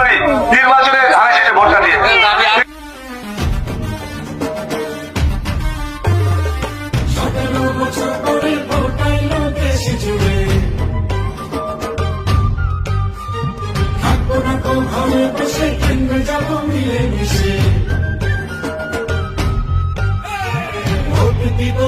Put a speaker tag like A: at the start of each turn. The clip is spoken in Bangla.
A: পারি নির্বাচনে ধানের শেষে ভোটটা দিয়ে।
B: ঘরে বসে কেন্দ্রে যাব মিলে মিশে ভোট দিব